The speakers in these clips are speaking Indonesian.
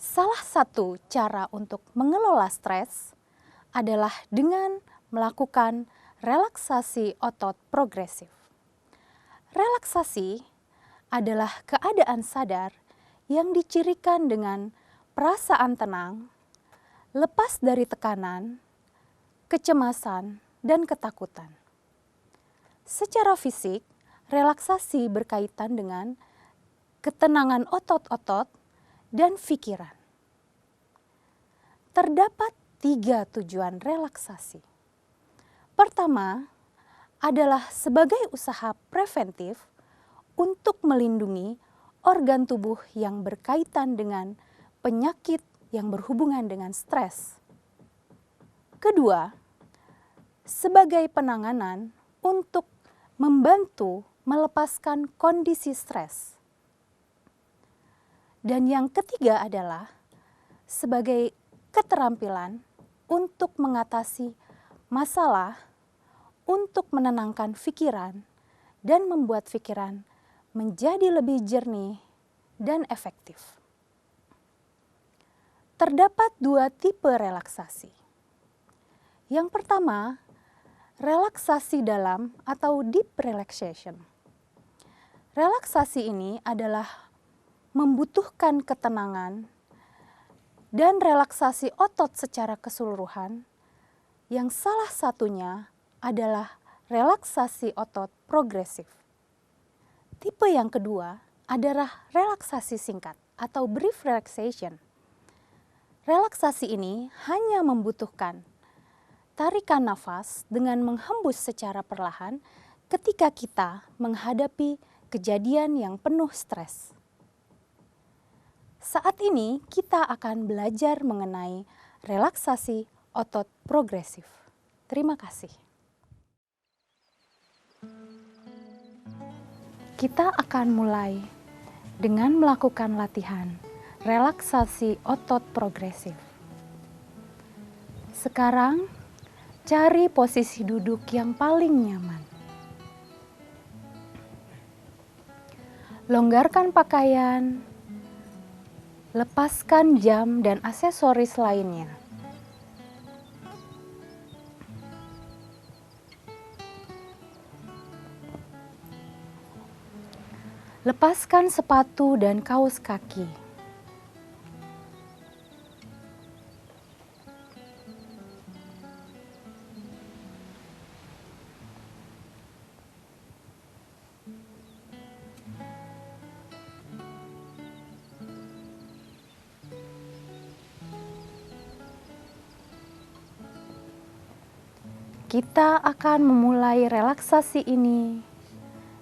Salah satu cara untuk mengelola stres adalah dengan melakukan relaksasi otot progresif. Relaksasi adalah keadaan sadar yang dicirikan dengan perasaan tenang, lepas dari tekanan, kecemasan, dan ketakutan. Secara fisik, relaksasi berkaitan dengan ketenangan otot-otot dan pikiran. Terdapat 3 tujuan relaksasi. Pertama adalah sebagai usaha preventif untuk melindungi organ tubuh yang berkaitan dengan penyakit yang berhubungan dengan stres. Kedua, sebagai penanganan untuk membantu melepaskan kondisi stres. Dan yang ketiga adalah sebagai keterampilan untuk mengatasi masalah, untuk menenangkan pikiran, dan membuat pikiran menjadi lebih jernih dan efektif. Terdapat 2 tipe relaksasi. Yang pertama, relaksasi dalam atau deep relaxation. Relaksasi ini adalah membutuhkan ketenangan dan relaksasi otot secara keseluruhan, yang salah satunya adalah relaksasi otot progresif. Tipe yang kedua adalah relaksasi singkat atau brief relaxation. Relaksasi ini hanya membutuhkan tarikan nafas dengan menghembus secara perlahan ketika kita menghadapi kejadian yang penuh stres. Saat ini kita akan belajar mengenai relaksasi otot progresif. Terima kasih. Kita akan mulai dengan melakukan latihan relaksasi otot progresif. Sekarang, cari posisi duduk yang paling nyaman. Longgarkan pakaian, lepaskan jam dan aksesoris lainnya. Lepaskan sepatu dan kaos kaki. Kita akan memulai relaksasi ini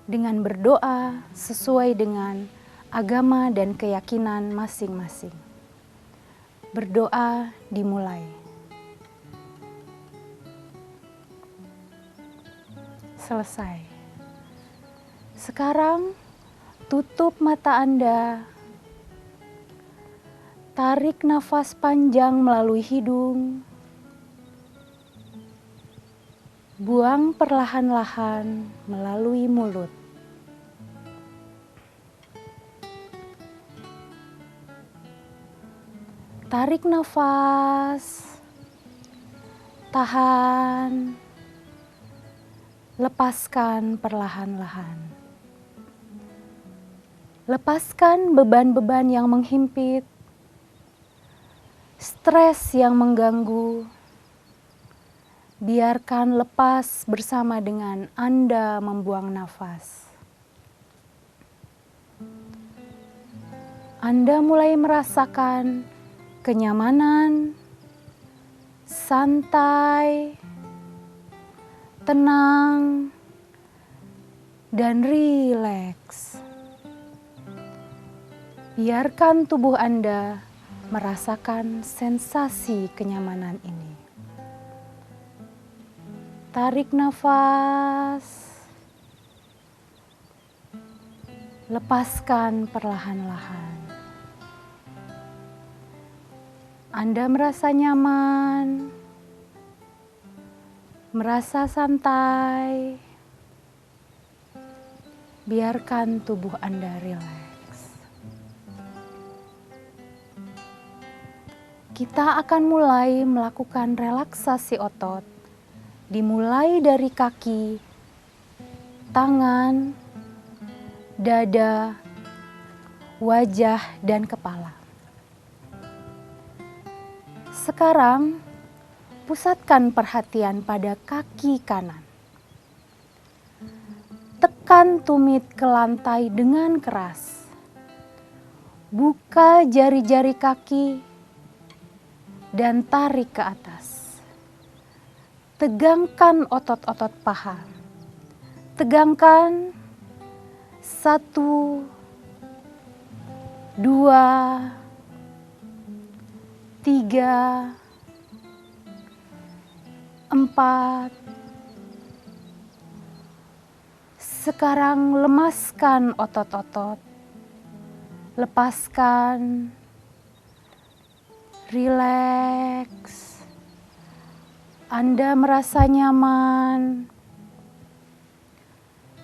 dengan berdoa sesuai dengan agama dan keyakinan masing-masing. Berdoa dimulai. Selesai. Sekarang tutup mata Anda. Tarik nafas panjang melalui hidung. Buang perlahan-lahan melalui mulut. Tarik nafas, tahan, lepaskan perlahan-lahan. Lepaskan beban-beban yang menghimpit, stres yang mengganggu. Biarkan lepas bersama dengan Anda membuang nafas. Anda mulai merasakan kenyamanan, santai, tenang, dan rileks. Biarkan tubuh Anda merasakan sensasi kenyamanan ini. Tarik nafas, lepaskan perlahan-lahan. Anda merasa nyaman, merasa santai. Biarkan tubuh Anda rileks. Kita akan mulai melakukan relaksasi otot, dimulai dari kaki, tangan, dada, wajah, dan kepala. Sekarang, pusatkan perhatian pada kaki kanan. Tekan tumit ke lantai dengan keras. Buka jari-jari kaki dan tarik ke atas. Tegangkan otot-otot paha. Tegangkan 1, 2, 3, 4. Sekarang lemaskan otot-otot. Lepaskan. Rileks. Anda merasa nyaman,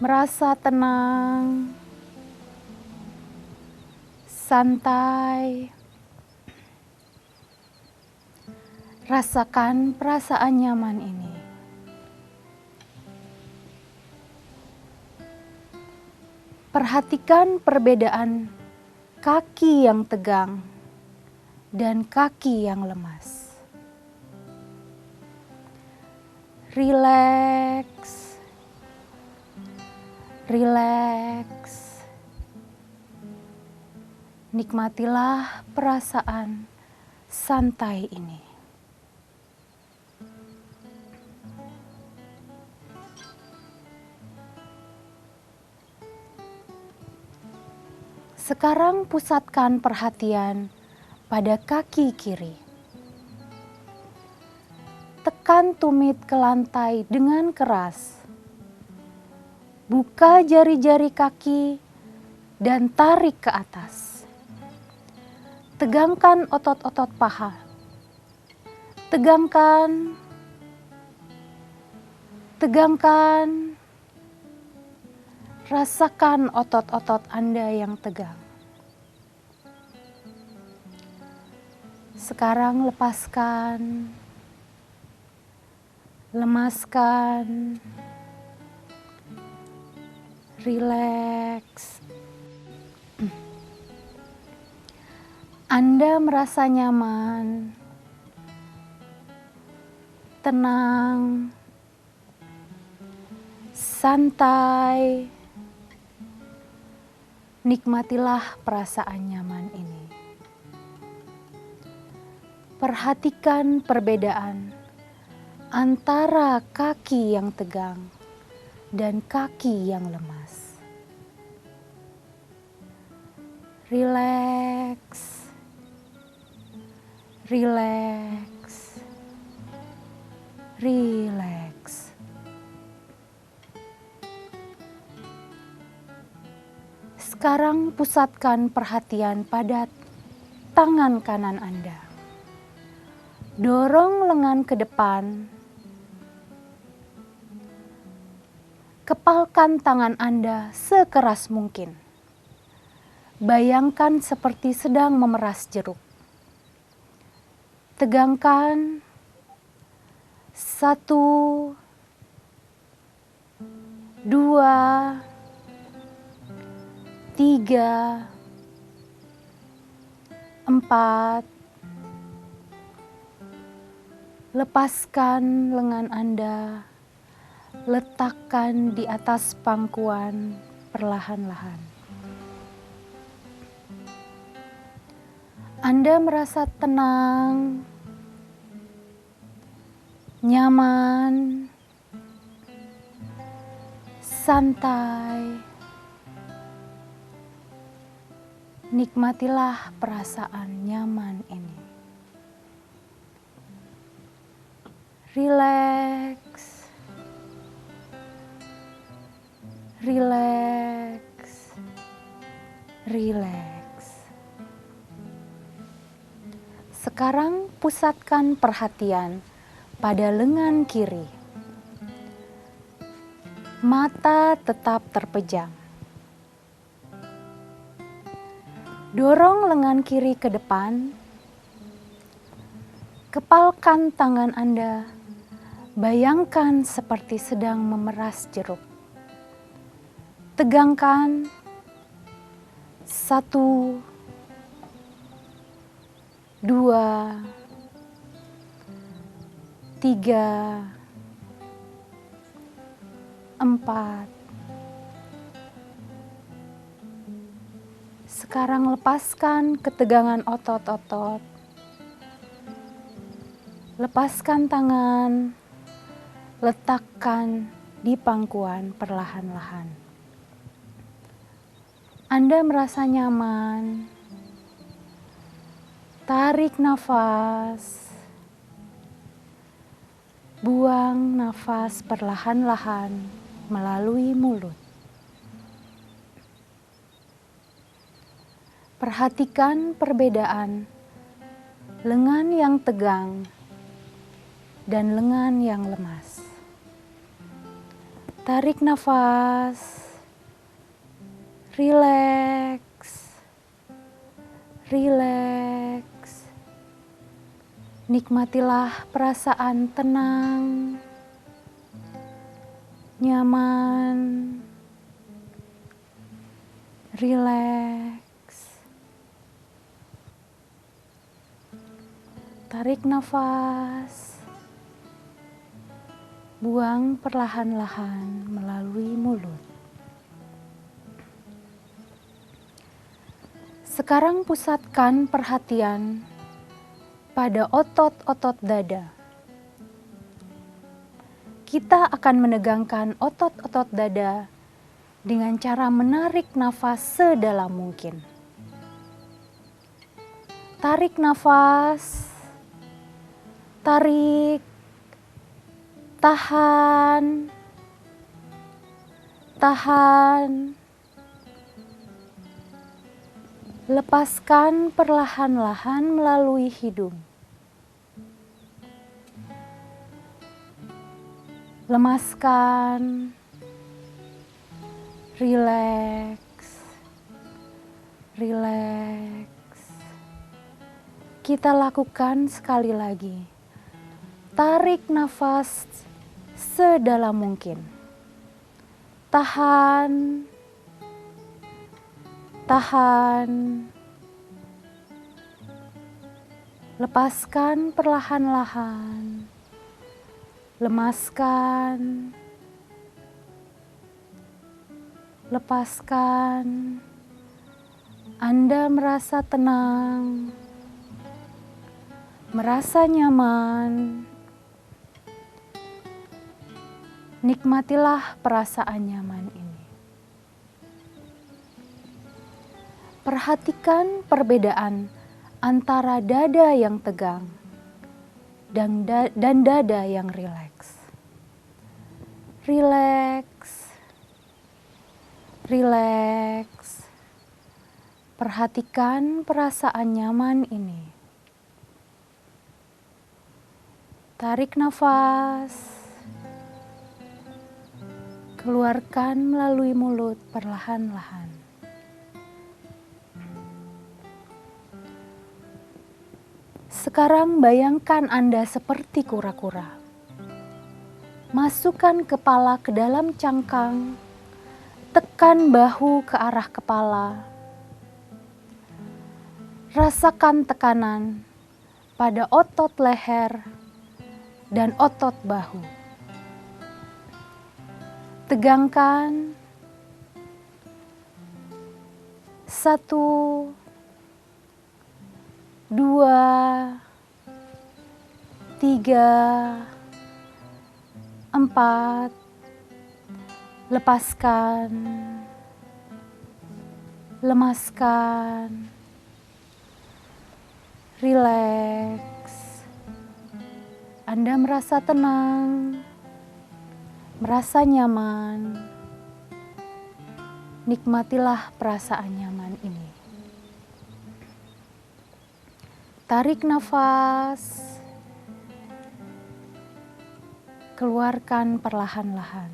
merasa tenang, santai. Rasakan perasaan nyaman ini. Perhatikan perbedaan kaki yang tegang dan kaki yang lemas. Rileks, rileks. Nikmatilah perasaan santai ini. Sekarang pusatkan perhatian pada kaki kiri. Tekan tumit ke lantai dengan keras. Buka jari-jari kaki dan tarik ke atas. Tegangkan otot-otot paha. Tegangkan. Tegangkan. Rasakan otot-otot Anda yang tegang. Sekarang lepaskan, lemaskan, rileks. Anda merasa nyaman, tenang, santai. Nikmatilah perasaan nyaman ini. Perhatikan perbedaan antara kaki yang tegang dan kaki yang lemas. Rileks, rileks, rileks. Sekarang pusatkan perhatian pada tangan kanan Anda. Dorong lengan ke depan. Kepalkan tangan Anda sekeras mungkin. Bayangkan seperti sedang memeras jeruk. Tegangkan. 1, 2, 3, 4. Lepaskan lengan Anda, letakkan di atas pangkuan perlahan-lahan. Anda merasa tenang, nyaman, santai. Nikmatilah perasaan nyaman ini. Rileks, rileks, rileks. Sekarang pusatkan perhatian pada lengan kiri. Mata tetap terpejam. Dorong lengan kiri ke depan. Kepalkan tangan Anda, bayangkan seperti sedang memeras jeruk. Tegangkan 1, 2, 3, 4. Sekarang lepaskan ketegangan otot-otot. Lepaskan tangan, letakkan di pangkuan perlahan-lahan. Anda merasa nyaman. Tarik nafas. Buang nafas perlahan-lahan melalui mulut. Perhatikan perbedaan lengan yang tegang dan lengan yang lemas. Tarik nafas, rileks, rileks. Nikmatilah perasaan tenang, nyaman, rileks. Tarik nafas. Buang perlahan-lahan melalui mulut. Sekarang pusatkan perhatian pada otot-otot dada. Kita akan menegangkan otot-otot dada dengan cara menarik nafas sedalam mungkin. Tarik nafas, tarik. Tahan, tahan, lepaskan perlahan-lahan melalui hidung. Lemaskan, rileks, rileks. Kita lakukan sekali lagi. Tarik nafas sedalam mungkin. Tahan, tahan. Lepaskan perlahan-lahan. Lemaskan. Lepaskan. Anda merasa tenang, merasa nyaman. Nikmatilah perasaan nyaman ini. Perhatikan perbedaan antara dada yang tegang dan dada yang rileks. Rileks, rileks. Perhatikan perasaan nyaman ini. Tarik nafas. Keluarkan melalui mulut perlahan-lahan. Sekarang bayangkan Anda seperti kura-kura. Masukkan kepala ke dalam cangkang, tekan bahu ke arah kepala. Rasakan tekanan pada otot leher dan otot bahu. Tegangkan. 1, 2, 3, 4. Lepaskan. Lemaskan. Rileks. Anda merasa tenang, merasa nyaman. Nikmatilah perasaan nyaman ini. Tarik nafas. Keluarkan perlahan-lahan.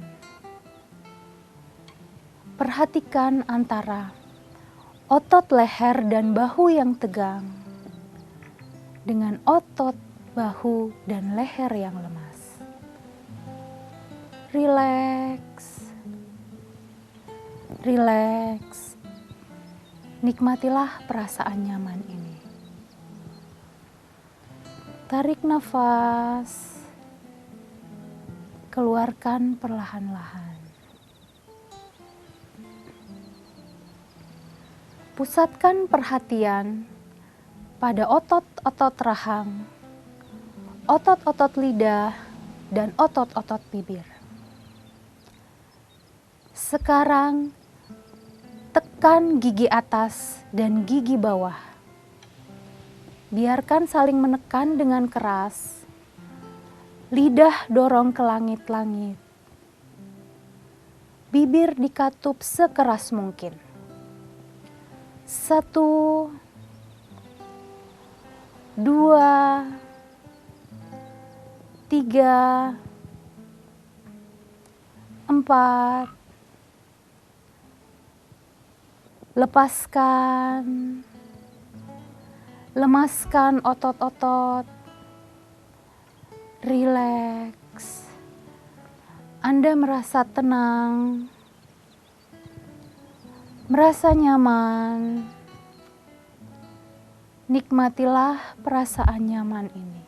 Perhatikan antara otot leher dan bahu yang tegang dengan otot bahu dan leher yang lemas. Rileks, rileks. Nikmatilah perasaan nyaman ini. Tarik nafas, keluarkan perlahan-lahan. Pusatkan perhatian pada otot-otot rahang, otot-otot lidah, dan otot-otot bibir. Sekarang, tekan gigi atas dan gigi bawah. Biarkan saling menekan dengan keras. Lidah dorong ke langit-langit. Bibir dikatup sekeras mungkin. 1, 2, 3, 4. Lepaskan, lemaskan otot-otot, rileks. Anda merasa tenang, merasa nyaman. Nikmatilah perasaan nyaman ini.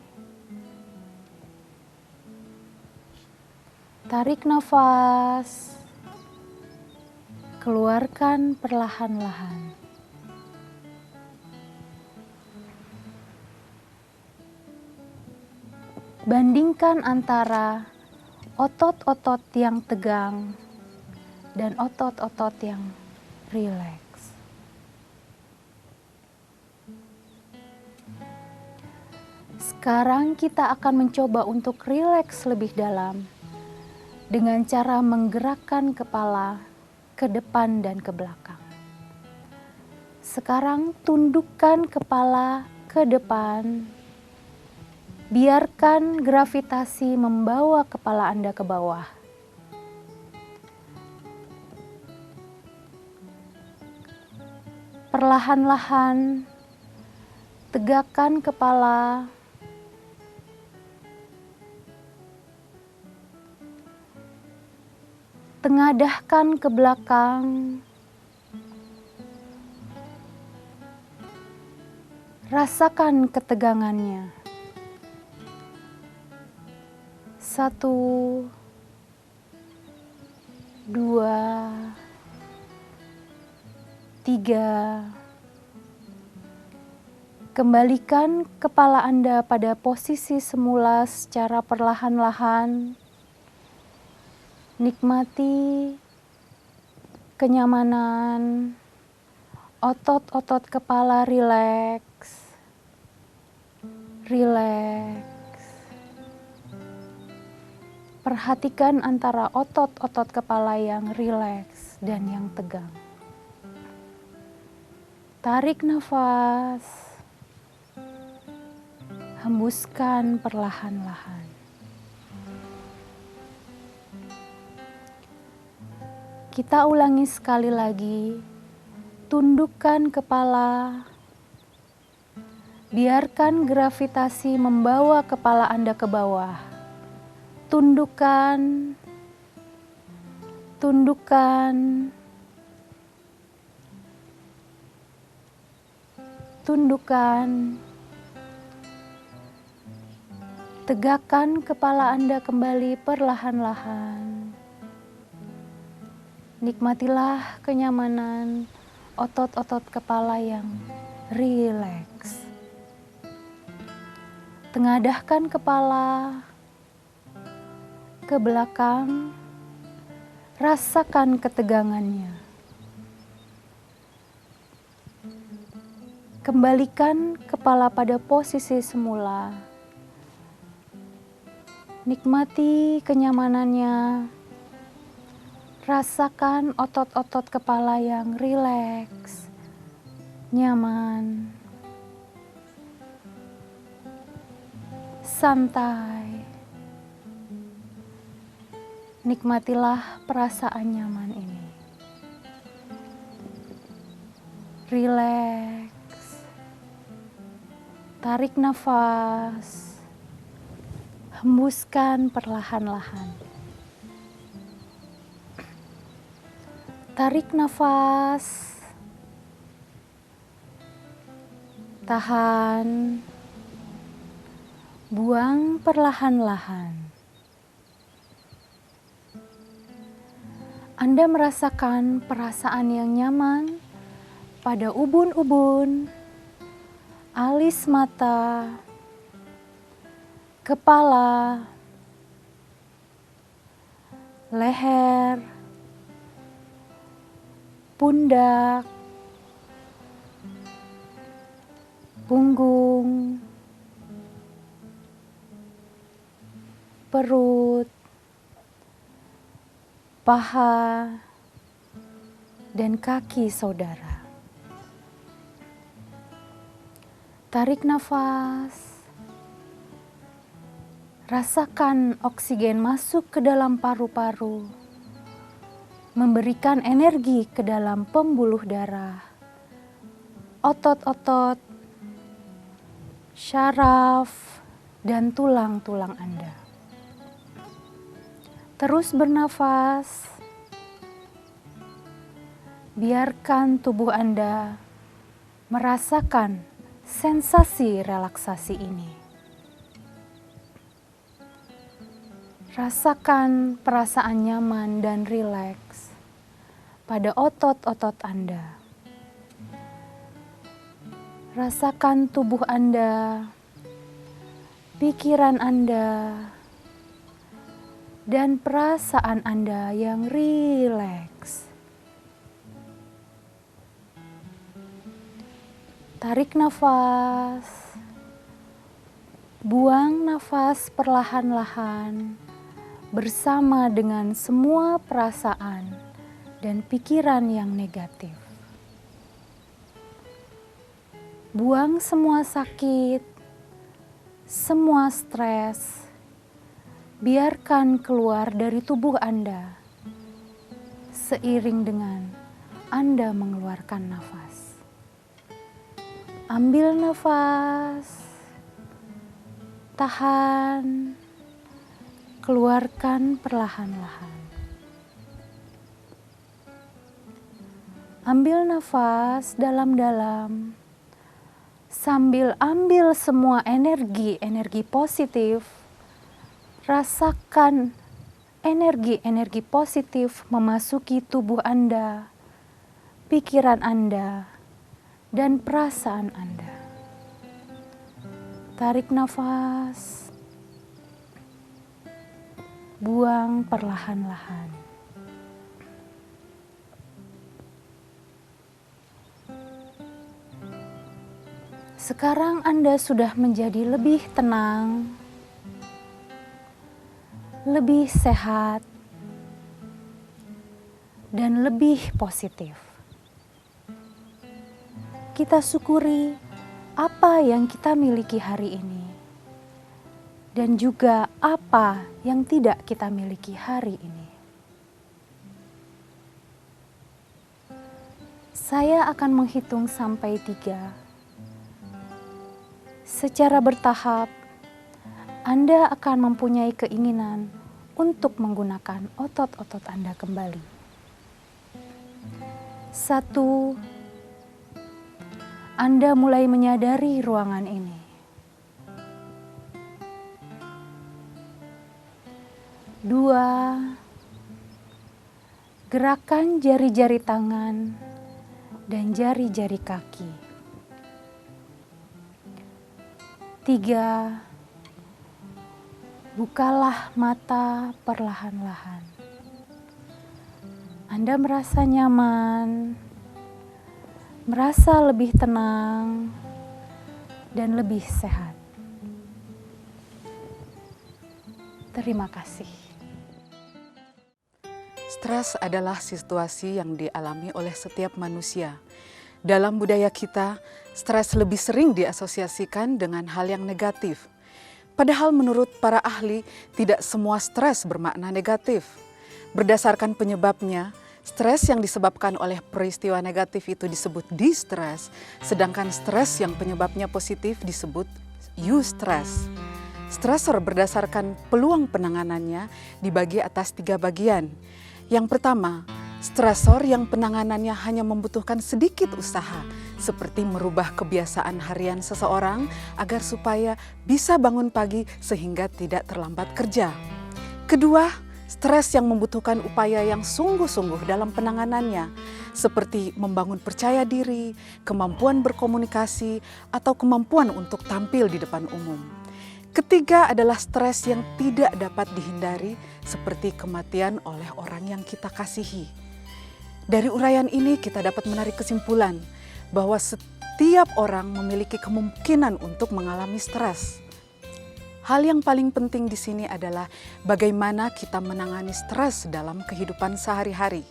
Tarik nafas. Keluarkan perlahan-lahan. Bandingkan antara otot-otot yang tegang dan otot-otot yang rileks. Sekarang kita akan mencoba untuk rileks lebih dalam dengan cara menggerakkan kepala ke depan dan ke belakang. Sekarang tundukkan kepala ke depan. Biarkan gravitasi membawa kepala Anda ke bawah. Perlahan-lahan tegakkan kepala. Tengadahkan ke belakang. Rasakan ketegangannya. 1, 2, 3. Kembalikan kepala Anda pada posisi semula secara perlahan-lahan. Nikmati kenyamanan, otot-otot kepala rileks, rileks. Perhatikan antara otot-otot kepala yang rileks dan yang tegang. Tarik nafas, hembuskan perlahan-lahan. Kita ulangi sekali lagi, tundukkan kepala, biarkan gravitasi membawa kepala Anda ke bawah. Tundukkan, tundukkan, tundukkan. Tegakkan kepala Anda kembali perlahan-lahan. Nikmatilah kenyamanan otot-otot kepala yang rileks. Tengadahkan kepala ke belakang, rasakan ketegangannya. Kembalikan kepala pada posisi semula. Nikmati kenyamanannya. Rasakan otot-otot kepala yang rileks, nyaman, santai. Nikmatilah perasaan nyaman ini. Rileks. Tarik nafas. Hembuskan perlahan-lahan. Tarik nafas. Tahan. Buang perlahan-lahan. Anda merasakan perasaan yang nyaman pada ubun-ubun, alis mata, kepala, leher, pundak, punggung, perut, paha, dan kaki saudara. Tarik nafas. Rasakan oksigen masuk ke dalam paru-paru, memberikan energi ke dalam pembuluh darah, otot-otot, syaraf, dan tulang-tulang Anda. Terus bernafas. Biarkan tubuh Anda merasakan sensasi relaksasi ini. Rasakan perasaan nyaman dan rileks pada otot-otot Anda. Rasakan tubuh Anda, pikiran Anda, dan perasaan Anda yang rileks. Tarik nafas, buang nafas perlahan-lahan bersama dengan semua perasaan dan pikiran yang negatif. Buang semua sakit, semua stres. Biarkan keluar dari tubuh Anda seiring dengan Anda mengeluarkan nafas. Ambil nafas, tahan, keluarkan perlahan-lahan. Ambil nafas dalam-dalam, sambil ambil semua energi positif. Rasakan energi positif memasuki tubuh Anda, pikiran Anda, dan perasaan Anda. Tarik nafas, buang perlahan-lahan. Sekarang Anda sudah menjadi lebih tenang, lebih sehat, dan lebih positif. Kita syukuri apa yang kita miliki hari ini, dan juga apa yang tidak kita miliki hari ini. Saya akan menghitung sampai 3. Secara bertahap, Anda akan mempunyai keinginan untuk menggunakan otot-otot Anda kembali. 1. Anda mulai menyadari ruangan ini. 2. Gerakan jari-jari tangan dan jari-jari kaki. 3. Bukalah mata perlahan-lahan. Anda merasa nyaman, merasa lebih tenang, dan lebih sehat. Terima kasih. Stres adalah situasi yang dialami oleh setiap manusia. Dalam budaya kita, stres lebih sering diasosiasikan dengan hal yang negatif. Padahal menurut para ahli, tidak semua stres bermakna negatif. Berdasarkan penyebabnya, stres yang disebabkan oleh peristiwa negatif itu disebut distress, sedangkan stres yang penyebabnya positif disebut eustress. Stresor berdasarkan peluang penanganannya dibagi atas 3 bagian. Yang pertama, stresor yang penanganannya hanya membutuhkan sedikit usaha, seperti merubah kebiasaan harian seseorang agar supaya bisa bangun pagi sehingga tidak terlambat kerja. Kedua, stres yang membutuhkan upaya yang sungguh-sungguh dalam penanganannya, seperti membangun percaya diri, kemampuan berkomunikasi, atau kemampuan untuk tampil di depan umum. Ketiga adalah stres yang tidak dapat dihindari, seperti kematian oleh orang yang kita kasihi. Dari uraian ini kita dapat menarik kesimpulan bahwa setiap orang memiliki kemungkinan untuk mengalami stres. Hal yang paling penting di sini adalah bagaimana kita menangani stres dalam kehidupan sehari-hari.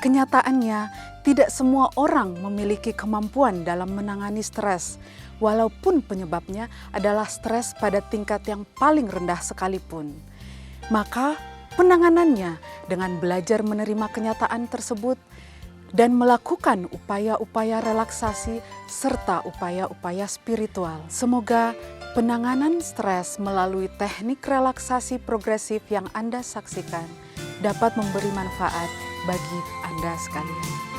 Kenyataannya, tidak semua orang memiliki kemampuan dalam menangani stres, walaupun penyebabnya adalah stres pada tingkat yang paling rendah sekalipun. Maka, penanganannya dengan belajar menerima kenyataan tersebut dan melakukan upaya-upaya relaksasi serta upaya-upaya spiritual. Semoga penanganan stres melalui teknik relaksasi progresif yang Anda saksikan dapat memberi manfaat bagi Anda sekalian.